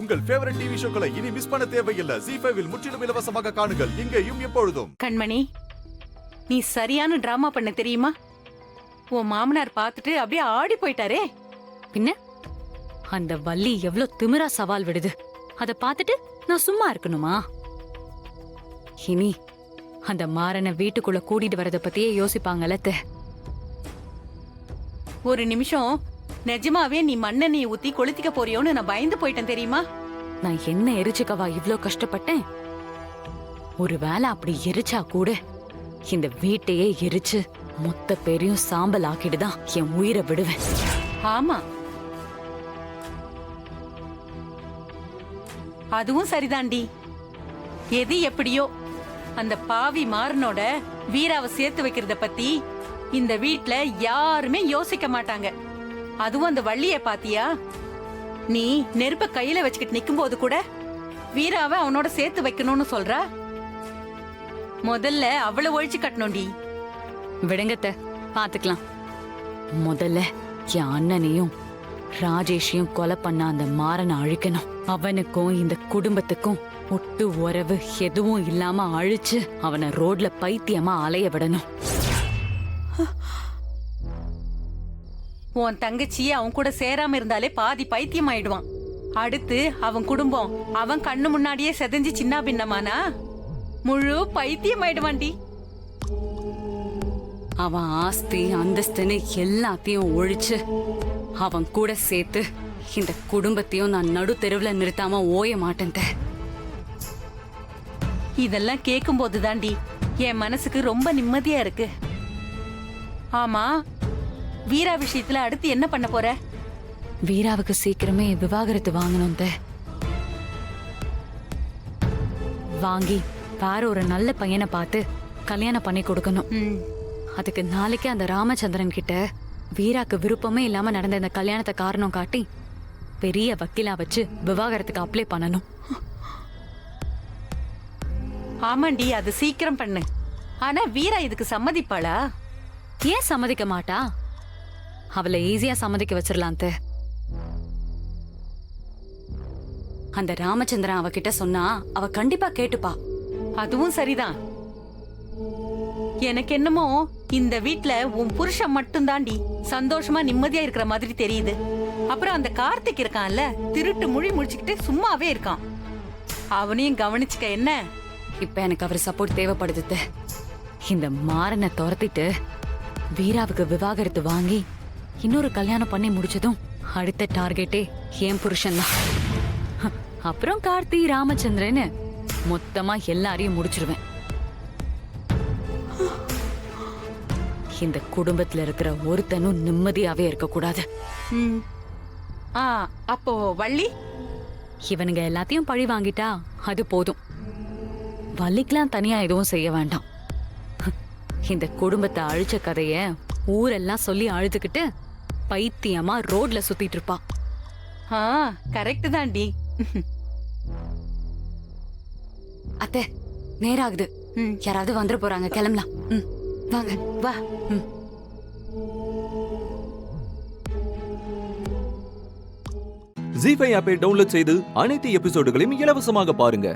உங்கள் favourite TV ஷோக்களை இனி miss பண்ண தேவையில்லை. ZEE5 இல் முற்றிலும் இலவசமாக காணுங்கள். இங்கேயும் எப்பொழுதும். கண்மணி, நீ சரியான டிராமா பண்ண தெரியுமா? உன் மாமனார் பார்த்துட்டு அப்படியே ஆடி போயிட்டாரே. பின்ன அந்த வள்ளி எவ்வளவு திமிரா சவால் விடுது. அத பார்த்துட்டு நான் சும்மா இருக்கணுமா? இனி அந்த மாறனை வீட்டுக்குள்ள கூட்டிட்டு வரத பத்தியே யோசிப்பாங்கல்ல. ஒரு நிமிஷம் நிஜமாவே நீ மண்ணெண்ணெயை ஊத்தி கொளுத்திக்க போறியோன்னு நான் பயந்து போயிட்டேன் தெரியுமா? நான் என்ன எரிச்சுக்கவா இவ்ளோ கஷ்டப்பட்டேன்? ஒருவேளை அப்படி எரிச்சா கூட இந்த வீட்டையே எரிச்சு மொத்த பேரையும் சாம்பல் ஆக்கிட்டுதான் என் உயிரை விடுவேன். ஆமா, அதுவும் சரிதாண்டி. எது எப்படியோ அந்த பாவி மாறனோட வீராவை சேர்த்து வைக்கிறத பத்தி இந்த வீட்ல யாருமே யோசிக்க மாட்டாங்க. அதுவும் அந்த வள்ளிய பாத்தியா? நீ நெருப்ப கையில வச்சுக்கிட்டு நிக்கும் போது கூட வீராவை அவனோட சேர்த்து வைக்கணும்னு சொல்றா. முதல்ல அவளை ஒழிச்சு கட்டணும்டி. விடுங்கத்த, பாத்துக்கலாம். முதல்ல என் அண்ணனையும் ராஜேஷையும் கொலை பண்ண அந்த மாறனை அழிக்கணும். அவனுக்கும் இந்த குடும்பத்துக்கும் ஒட்டு உறவு எதுவும் இல்லாம அழிச்சு அவனை ரோட்ல பைத்தியமா அலைய விடணும். உன் தங்கச்சி அவன் கூட சேராம இருந்தாலே பாதி பைத்தியம் ஆயிடுவான். அடுத்து அவன் குடும்பம் அவன் கண்ணு முன்னாடியே செதஞ்சு சின்ன பின்னமானா முழு பைத்தியம் ஆயிடுவான்டி. அவன் ஆஸ்தி அந்தஸ்துன்னு எல்லாத்தையும் ஒழிச்சு அவன் கூட சேர்த்து இந்த குடும்பத்தையும் நான் நடு தெருவுல நிறுத்தாம ஓய மாட்டேன். இதெல்லாம் கேட்கும் போது தாண்டி என் மனசுக்கு ரொம்ப நிம்மதியா இருக்கு. ஆமா, வீரா விஷயத்துல அடுத்து என்ன பண்ண போற? வீராவுக்கு சீக்கிரமே விவாகரத்து வாங்கணும். வாங்கி வேற ஒரு நல்ல பையனை பார்த்து கல்யாணம் பண்ணி கொடுக்கணும். அதுக்கு நாளைக்கு அந்த ராமச்சந்திரன் கிட்ட வீராக்கு விருப்பமே இல்லாம நடந்த இந்த கல்யாணத்தை காரணம் காட்டி பெரிய வக்கீலா வச்சு விவாகரத்துக்கு அப்ளை பண்ணணும். ஆமாண்டி, அது சீக்கிரம் பண்ணு. ஆனா வீரா இதுக்கு சம்மதிப்பாளா? ஏன் சம்மதிக்க மாட்டா? அவளை ஈஸியா சம்மதிக்க வச்சிடலாம். அந்த ராமச்சந்திரன் அவகிட்ட சொன்னா அவ கண்டிப்பா கேட்டுப்பா. அதுவும் சரிதான். எனக்கு என்னமோ இந்த வீட்ல உன் புருஷன் மட்டும் தாண்டி சந்தோஷமா நிம்மதியா இருக்கிற மாதிரி தெரியுது. அப்புறம் அந்த கார்த்திக் இருக்கான்ல, திருட்டு மொழி முடிச்சுக்கிட்டு சும்மாவே இருக்கான். அவனையும் கவனிச்சுக்க என்ன. இப்ப எனக்கு அவர் சப்போர்ட் தேவைப்படுது. இந்த மாறனை துரத்திட்டு வீராவுக்கு விவாகரத்து வாங்கி இன்னொரு கல்யாணம் பண்ணி முடிச்சதும் அடுத்த டார்கெட்டே என் புருஷன் தான். அப்புறம் கார்த்தி ராமச்சந்திரன் மொத்தமா எல்லாரையும் முடிச்சிருவேன். இந்த குடும்பத்துல இருக்கிற ஒருத்தனும் நிம்மதியாவே இருக்க கூடாது. அப்போ வள்ளி இவனுங்க எல்லாத்தையும் பழி வாங்கிட்டா அது போதும். வள்ளிக்கெல்லாம் தனியா எதுவும் செய்ய வேண்டாம். இந்த குடும்பத்தை அழிச்ச கதைய ஊரெல்லாம் சொல்லி அழுதுகிட்டு பைத்தியமா ரோட்ல சுத்திட்டு இருப்பா. கரெக்ட் தாண்டி. அத்தை, நேராகுது. யாராவது வந்துட போறாங்க, கிளம்பலாம். வாங்க வா. ZEE5 ஆப்பை டவுன்லோட் செய்து அனைத்து எபிசோடுகளையும் இலவசமாக பாருங்க.